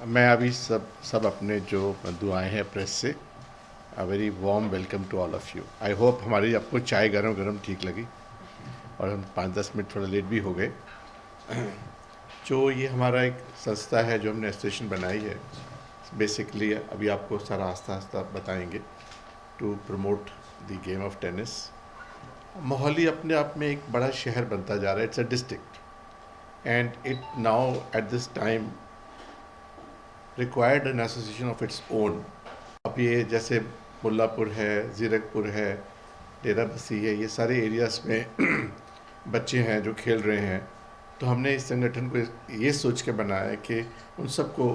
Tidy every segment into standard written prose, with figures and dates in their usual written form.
मैं अभी सब अपने जो बंधु आए हैं प्रेस से, a very warm welcome to all of you. I hope हमारी आपको चाय गरम गरम ठीक लगी और हम 5-10 मिनट थोड़ा लेट भी हो गए। जो ये हमारा एक संस्था है जो हमने एसोसिएशन बनाई है, बेसिकली अभी आपको सारा आस्ता आस्ता बताएंगे to promote the game of tennis. Mohali अपने आप में एक बड़ा शहर बनता जा रहा है, it's a district and it now at this time required an association of its own. अब ये जैसे मुल्लापुर है, ज़ीरकपुर है, डेरा बसी है, ये सारे एरियाज़ में बच्चे हैं जो खेल रहे हैं। तो हमने इस संगठन को ये सोच के बनाया है कि उन सबको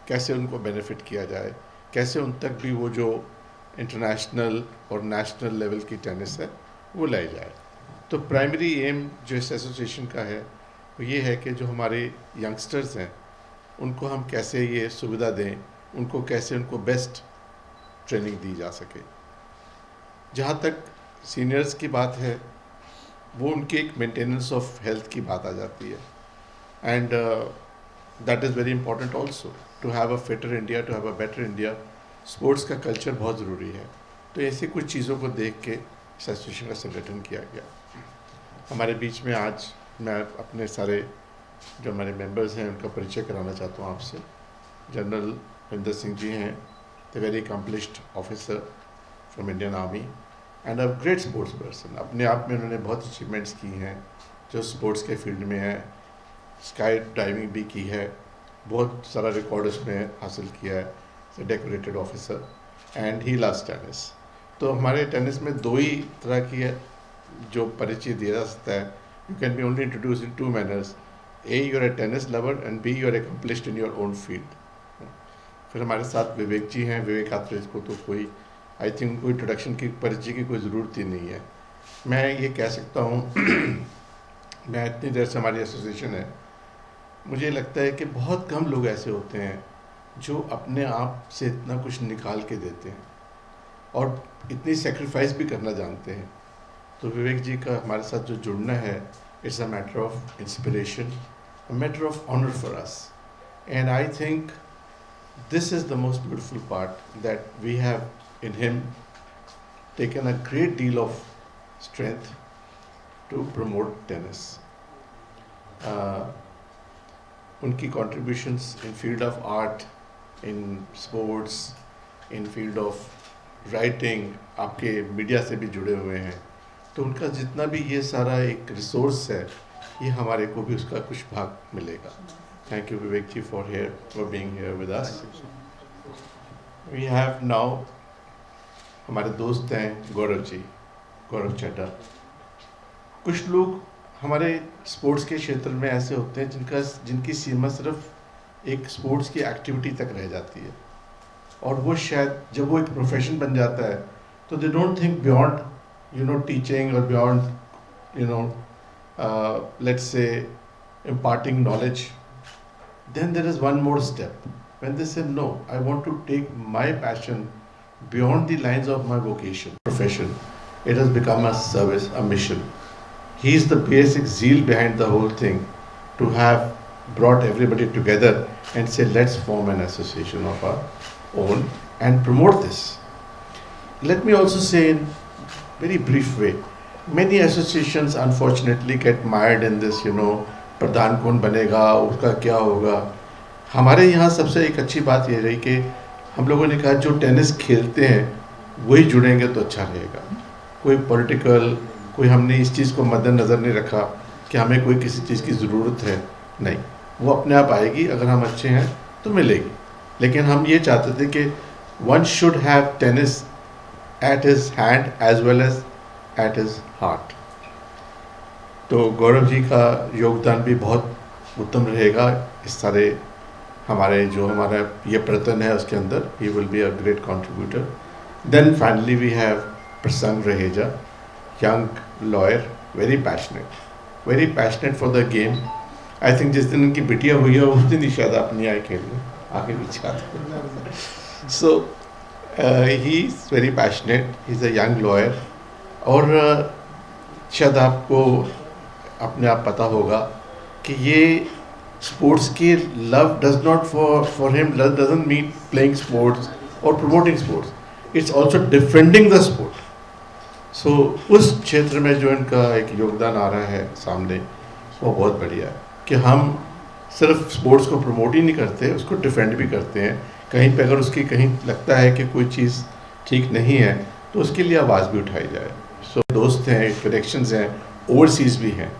कैसे उनको बेनिफिट किया जाए, कैसे उन तक भी वो जो इंटरनेशनल और नेशनल लेवल की टेनिस है वो लाई जाए। तो प्राइमरी एम जो इस एसोसिएशन का है वो ये है कि जो हमारे यंगस्टर्स हैं उनको हम कैसे ये सुविधा दें, उनको कैसे उनको बेस्ट ट्रेनिंग दी जा सके। जहाँ तक सीनियर्स की बात है वो उनकी एक मेंटेनेंस ऑफ हेल्थ की बात आ जाती है and that is very important also to have a fitter India, to have a better India. Sports का कल्चर बहुत ज़रूरी है। तो ऐसी कुछ चीज़ों को देख के इस एसोसिएशन का संगठन किया गया। हमारे बीच में आज मैं अपने सारे जो हमारे मेंबर्स हैं उनका परिचय कराना चाहता हूँ आपसे। जनरल विंदर सिंह जी हैं, the very accomplished officer from Indian army and a great sports person. अपने आप में उन्होंने बहुत अचीवमेंट्स की हैं जो स्पोर्ट्स के फील्ड में है। स्काई डाइविंग भी की है, बहुत सारा रिकॉर्ड उसमें हासिल किया है। Decorated officer and he loves tennis. तो हमारे टेनिस में दो ही तरह की है जो परिचय दिया जा सकता है। You can be only introduce in 2 manners, A, you're a tennis lover and B, you're accomplished in your own field। फिर हमारे साथ विवेक जी हैं। विवेक आत्रेय को तो कोई आई थिंक कोई इंट्रोडक्शन की परिचय की कोई ज़रूरत ही नहीं है। मैं ये कह सकता हूँ मैं इतनी देर से हमारी एसोसिएशन है, मुझे लगता है कि बहुत कम लोग ऐसे होते हैं जो अपने आप से इतना कुछ निकाल के देते हैं और इतनी सेक्रीफाइस भी करना जानते हैं। तो विवेक जी का हमारे साथ जो जुड़ना है, it's a matter of inspiration, a matter of honor for us. And I think this is the most beautiful part, that we have in him taken a great deal of strength to promote tennis. उनकी contributions in field of art, in sports, in field of writing, आपके media से भी जुड़े हुए हैं। तो उनका जितना भी ये सारा एक रिसोर्स है, ये हमारे को भी उसका कुछ भाग मिलेगा। Thank you Vivek ji for being here with us. We have now हमारे दोस्त हैं गौरव जी, गौरव चड्ढा। कुछ लोग हमारे स्पोर्ट्स के क्षेत्र में ऐसे होते हैं जिनकी सीमा सिर्फ एक स्पोर्ट्स की एक्टिविटी तक रह जाती है और वो शायद जब वो एक प्रोफेशन बन जाता है तो they don't think beyond teaching और beyond let's say imparting knowledge. Then there is one more step when they say no, I want to take my passion beyond the lines of my vocation profession. It has become a service, a mission. He is the basic zeal behind the whole thing, to have brought everybody together and say let's form an association of our own and promote this. Let me also say in very brief way, many associations unfortunately get mired in this, प्रधान कौन बनेगा, उसका क्या होगा। हमारे यहाँ सबसे एक अच्छी बात ये रही कि हम लोगों ने कहा जो टेनिस खेलते हैं वही जुड़ेंगे तो अच्छा रहेगा। कोई पॉलिटिकल, कोई हमने इस चीज़ को मद्देनज़र नहीं रखा कि हमें कोई किसी चीज़ की ज़रूरत है, नहीं, वो अपने आप आएगी। अगर हम अच्छे हैं तो मिलेगी। लेकिन हम ये चाहते थे कि one should have tennis at his hand as well as at his heart. तो गौरव जी का योगदान भी बहुत उत्तम रहेगा इस सारे हमारा ये प्रयत्न है उसके अंदर। He will be a great contributor. Then finally we have Prasang Raheja, young lawyer, very passionate for the game. I think जिस दिन उनकी बिटिया हुई है उस दिन ही शायद आप नहीं आए खेलने, आगे पीछे आते। So he is very passionate, he is a young lawyer. और शायद आपको अपने आप पता होगा कि ये स्पोर्ट्स की love does not for him doesn't mean playing sports और promoting sports, it's also defending the sport. So उस क्षेत्र में जो इनका एक योगदान आ रहा है सामने, वो बहुत बढ़िया है कि हम सिर्फ स्पोर्ट्स को प्रमोट ही नहीं करते, उसको डिफेंड भी करते हैं। कहीं पे अगर उसकी कहीं लगता है कि कोई चीज़ ठीक नहीं है तो उसके लिए आवाज़ भी उठाई जाए। सो दोस्त हैं, कनेक्शंस हैं, ओवरसीज़ भी हैं,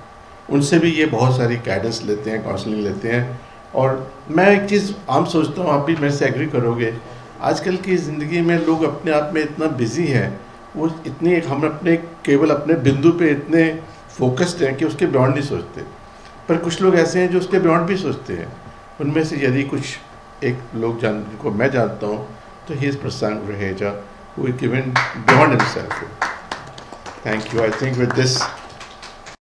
उनसे भी ये बहुत सारी गाइडेंस लेते हैं, काउंसलिंग लेते हैं। और मैं एक चीज़ आम सोचता हूँ, आप भी मेरे से एग्री करोगे, आजकल की ज़िंदगी में लोग अपने आप में इतना बिजी हैं, वो इतनी हम अपने केवल अपने बिंदु पे इतने फोकस्ड हैं कि उसके बियॉन्ड नहीं सोचते। पर कुछ लोग ऐसे हैं जो उसके बियॉन्ड भी सोचते हैं। उनमें से यदि कुछ एक लोग जिनको मैं जानता हूँ तो he is Prashant Raheja, who is given beyond himself. Thank you. I think with this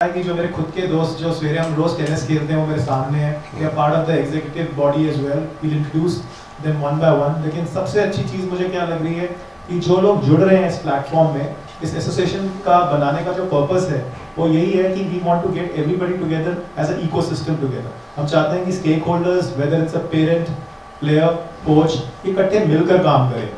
कि जो मेरे खुद के दोस्त जो सवेरे हम रोज टेनिस खेलते हैं वो मेरे सामने हैं, they are part of the executive body as well, we will introduce them one by one. लेकिन सबसे अच्छी चीज़ मुझे क्या लग रही है कि जो लोग जुड़ रहे हैं इस प्लेटफॉर्म में, इस एसोसिएशन का बनाने का जो पर्पस है वो यही है कि we want to get everybody together as a ecosystem together. हम चाहते हैं कि stakeholders, whether it's a parent, player, coach, इकट्ठे मिलकर काम करें।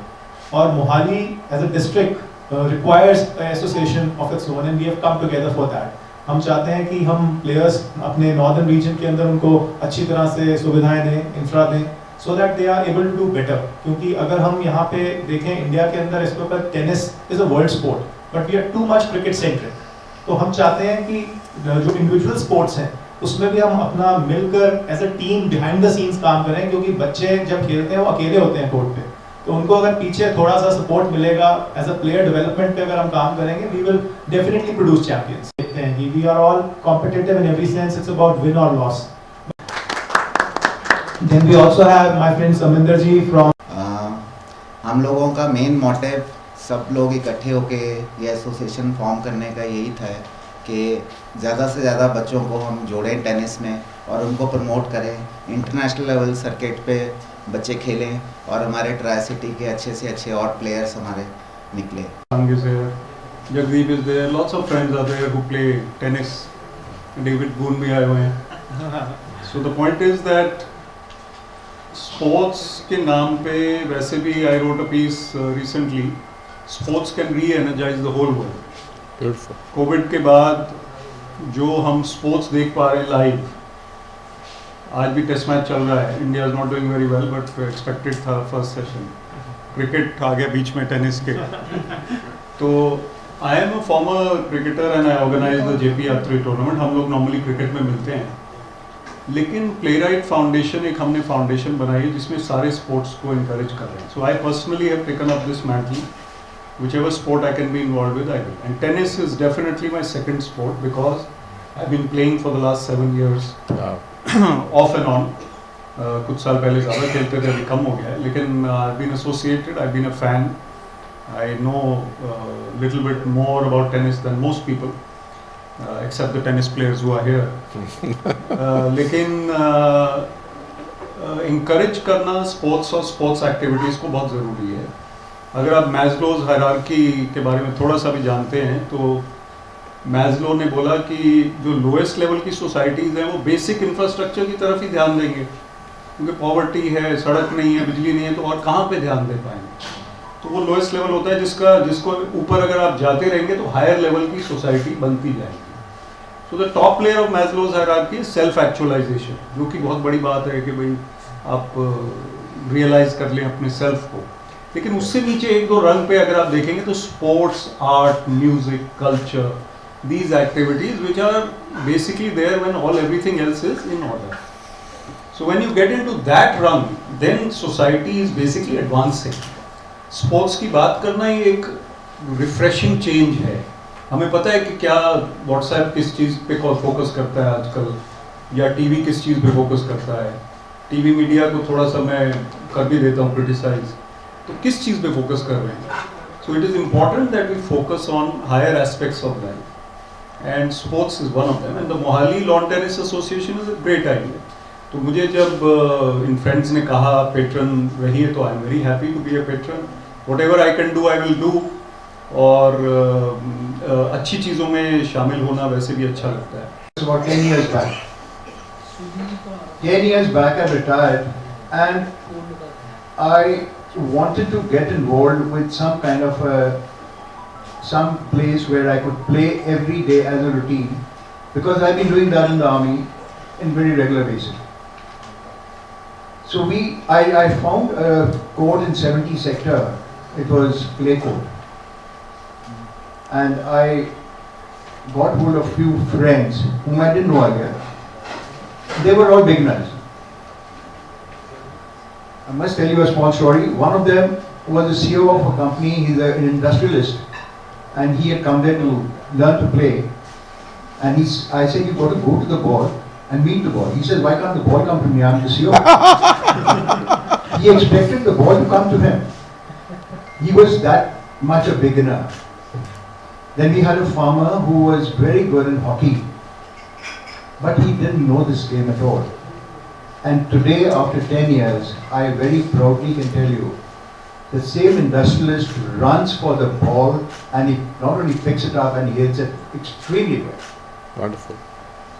और Mohali as a district requires association of its own and we have come together for that. हम चाहते हैं कि हम प्लेयर्स अपने नॉर्दर्न रीजन के अंदर उनको अच्छी तरह से सुविधाएं दें, इंफ्रा दें, so that they are able to do better. क्योंकि अगर हम यहाँ पे देखें इंडिया के अंदर इस वक्त tennis is a world sport but we are too much cricket centric. तो हम चाहते हैं कि जो इंडिविजुअल स्पोर्ट्स हैं उसमें भी हम अपना मिलकर as a team behind the scenes काम करें। क्योंकि बच्चे जब खेलते हैं वो अकेले होते हैं कोर्ट पे, तो उनको अगर पीछे थोड़ा सा सपोर्ट मिलेगा, एज अ प्लेयर डेवलपमेंट पे अगर हम काम करेंगे, we will definitely produce champions. देखते हैं कि we are all competitive in every sense, it's about win और loss. Then we also have my friend Saminder ji from. हम लोगों का मेन मोटिव सब लोग इकट्ठे होके ये एसोसिएशन फॉर्म करने का यही था कि ज़्यादा से ज़्यादा बच्चों को हम जोड़ें टेनिस में और उनको प्रमोट करें, इंटरनेशनल लेवल सर्किट पे बच्चे खेलें और हमारे ट्राई सिटी के अच्छे से अच्छे और प्लेयर्स हमारे निकले। Jagdeep is there, lots of friends are there who play tennis, David Boon भी आए हुए हैं। So the point is that sports के नाम पे, वैसे भी I wrote a piece recently, sports can reenergize the whole world. Covid के बाद जो हम स्पोर्ट्स देख पा रहे हैं लाइव, आज भी टेस्ट मैच चल रहा है, India is not doing very well but expected था फर्स्ट सेशन, क्रिकेट आ गया बीच में टेनिस के। तो I am a former cricketer and I organise the JP Yatri tournament. हम लोग नॉर्मली क्रिकेट में मिलते हैं, लेकिन प्लेराइट फाउंडेशन एक हमने फाउंडेशन बनाई है जिसमें सारे स्पोर्ट्स को इनकरेज कर रहे हैं। So I personally have taken up this mantle, whichever sport I can be involved with, I will. And tennis is definitely my second sport because I've been playing for the last 7 years, off and on. कुछ साल पहले ज़्यादा खेलते थे, अभी कम हो गया है, लेकिन I've been associated, I've been a fan. I know little bit more about tennis than most people, except the tennis players who are here. लेकिन encourage करना sports और sports activities को बहुत ज़रूरी है। अगर आप मैस्लोज हायरार्की के बारे में थोड़ा सा भी जानते हैं तो मैस्लो ने बोला कि जो लोएस्ट लेवल की सोसाइटीज़ हैं वो बेसिक इंफ्रास्ट्रक्चर की तरफ ही ध्यान देंगे, क्योंकि पॉवर्टी है, सड़क नहीं है, बिजली नहीं है, तो और कहाँ पे ध्यान दे पाएंगे। तो वो लोएस्ट लेवल होता है जिसको ऊपर अगर आप जाते रहेंगे तो हायर लेवल की सोसाइटी बनती जाएगी। So the top layer of Maslow's hierarchy self actualisation, जो कि बहुत बड़ी बात है कि भाई आप रियलाइज कर लें अपने सेल्फ को। लेकिन उससे नीचे एक दो रंग पे अगर आप देखेंगे तो sports, art, music, culture, these activities which are basically there when all everything else is in order. So when you get into that रंग, then society is basically advancing. Sports की बात करना ही एक रिफ्रेशिंग चेंज है। हमें पता है कि क्या व्हाट्सएप किस चीज़ पे फोकस करता है आजकल, या टीवी किस चीज़ पे फोकस करता है। टीवी मीडिया को थोड़ा सा मैं कर भी देता हूँ क्रिटिसाइज, तो किस चीज़ पे फोकस कर रहे हैं। So it is important that we focus on higher aspects of life and sports is one of them. And the Mohali lawn tennis association is a great idea. तो मुझे जब इन फ्रेंड्स ने कहा पेट्रन रहिए, तो I am very happy to be a patron. Whatever I can do I will do. और अच्छी चीज़ों में शामिल होना वैसे भी अच्छा लगता है। About 10 years back, 10 years back I retired and I wanted to get involved with some kind of some place where I could play every day as a routine, because I've been doing that in the army in very regular basis. So I found a court in 70 sector. It was clay court, and I got hold of few friends whom I didn't know earlier. They were all beginners. I must tell you a small story. One of them was the CEO of a company. He's an industrialist, and he had come there to learn to play. And I said, "You got to go to the ball and meet the ball." He says, "Why can't the ball come to me? I'm the CEO." He expected the ball to come to him. He was that much a beginner. Then we had a farmer who was very good in hockey, but he didn't know this game at all. And today, after 10 years, I very proudly can tell you, the same industrialist runs for the ball and he not only picks it up and he hits it extremely well. Wonderful.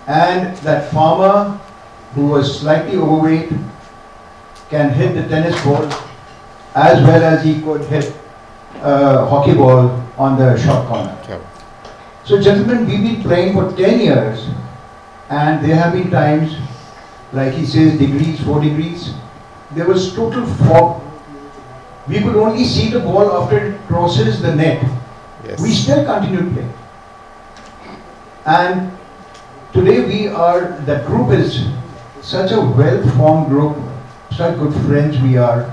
And that farmer who was slightly overweight can hit the tennis ball as well as he could hit a hockey ball on the short corner. Yeah. So gentlemen, we've been playing for 10 years and there have been times, like he says, degrees, 4 degrees. There was total fog. We could only see the ball after it crosses the net. Yes. We still continued playing. And today that group is such a well-formed group, such good friends we are.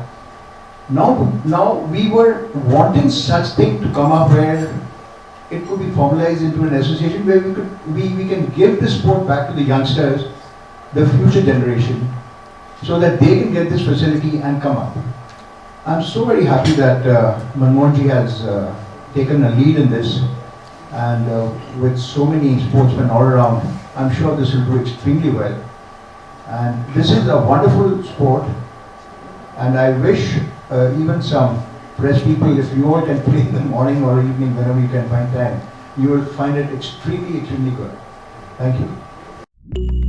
Now we were wanting such thing to come up where it could be formalized into an association where we can give this sport back to the youngsters, the future generation, so that they can get this facility and come up. I'm so very happy that Manmohan ji has taken a lead in this, and with so many sportsmen all around, I'm sure this will do extremely well. And this is a wonderful sport, and I wish even some press people, if you all can play in the morning or evening, whenever you can find time, you will find it extremely, extremely good. Thank you.